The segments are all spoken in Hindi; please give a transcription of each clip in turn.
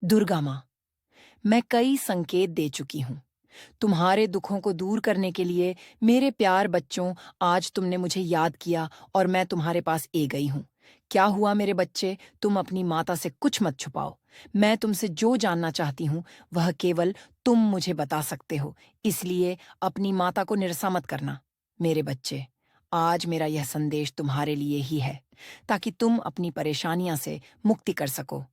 दुर्गा माँ, मैं कई संकेत दे चुकी हूँ। तुम्हारे दुखों को दूर करने के लिए मेरे प्यार बच्चों, आज तुमने मुझे याद किया और मैं तुम्हारे पास ए गई हूँ। क्या हुआ मेरे बच्चे, तुम अपनी माता से कुछ मत छुपाओ। मैं तुमसे जो जानना चाहती हूँ वह केवल तुम मुझे बता सकते हो, इसलिए अपनी माता को निरसा मत करना। मेरे बच्चे, आज मेरा यह संदेश तुम्हारे लिए ही है, ताकि तुम अपनी परेशानियां से मुक्ति कर सको।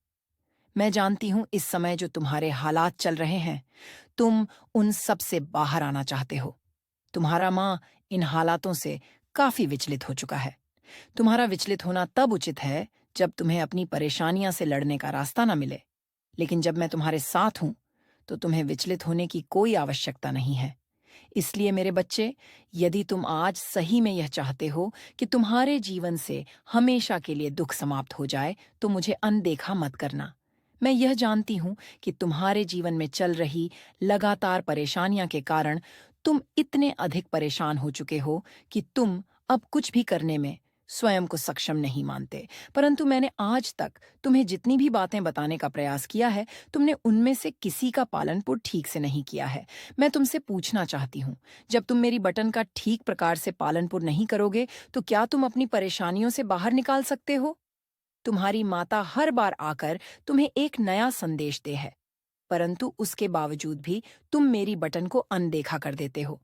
मैं जानती हूँ इस समय जो तुम्हारे हालात चल रहे हैं, तुम उन सब से बाहर आना चाहते हो। तुम्हारा माँ इन हालातों से काफी विचलित हो चुका है। तुम्हारा विचलित होना तब उचित है जब तुम्हें अपनी परेशानियां से लड़ने का रास्ता न मिले। लेकिन जब मैं तुम्हारे साथ हूं, तो तुम्हें विचलित होने की कोई आवश्यकता नहीं है। इसलिए मेरे बच्चे, यदि तुम आज सही में यह चाहते हो कि तुम्हारे जीवन से हमेशा के लिए दुख समाप्त हो जाए, तो मुझे अनदेखा मत करना। मैं यह जानती हूं कि तुम्हारे जीवन में चल रही लगातार परेशानियां के कारण तुम इतने अधिक परेशान हो चुके हो कि तुम अब कुछ भी करने में स्वयं को सक्षम नहीं मानते। परंतु मैंने आज तक तुम्हें जितनी भी बातें बताने का प्रयास किया है, तुमने उनमें से किसी का पालन ठीक से नहीं किया है। मैं तुमसे पूछना चाहती हूँ, जब तुम मेरी बटन का ठीक प्रकार से पालन नहीं करोगे, तो क्या तुम अपनी परेशानियों से बाहर निकाल सकते हो? तुम्हारी माता हर बार आकर तुम्हें एक नया संदेश दे है, परंतु उसके बावजूद भी तुम मेरी बटन को अनदेखा कर देते हो।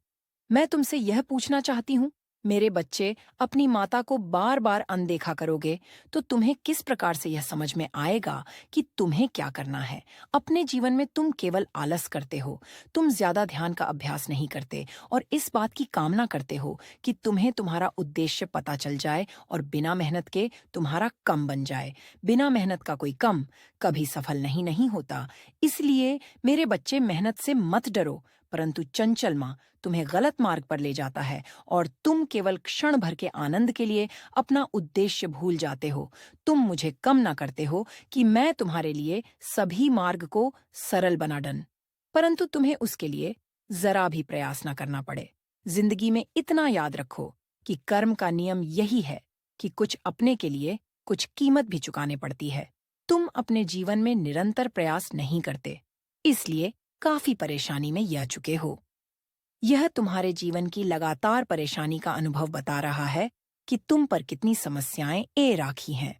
मैं तुमसे यह पूछना चाहती हूँ, मेरे बच्चे, अपनी माता को बार बार अनदेखा करोगे तो तुम्हें किस प्रकार से यह समझ में आएगा कि तुम्हें क्या करना है। अपने जीवन में तुम केवल आलस करते हो, तुम ज्यादा ध्यान का अभ्यास नहीं करते और इस बात की कामना करते हो कि तुम्हें तुम्हारा उद्देश्य पता चल जाए और बिना मेहनत के तुम्हारा कम बन जाए। बिना मेहनत का कोई कम कभी सफल नहीं होता। इसलिए मेरे बच्चे, मेहनत से मत डरो, परंतु चंचल माँ तुम्हें गलत मार्ग पर ले जाता है और तुम केवल क्षण भर के आनंद के लिए अपना उद्देश्य भूल जाते हो। तुम मुझे कम ना करते हो कि मैं तुम्हारे लिए सभी मार्ग को सरल बना डन, परंतु तुम्हें उसके लिए जरा भी प्रयास ना करना पड़े। जिंदगी में इतना याद रखो कि कर्म का नियम यही है कि कुछ अपने के लिए कुछ कीमत भी चुकाने पड़ती है। तुम अपने जीवन में निरंतर प्रयास नहीं करते, इसलिए काफी परेशानी में आ चुके हो। यह तुम्हारे जीवन की लगातार परेशानी का अनुभव बता रहा है कि तुम पर कितनी समस्याएं राखी हैं।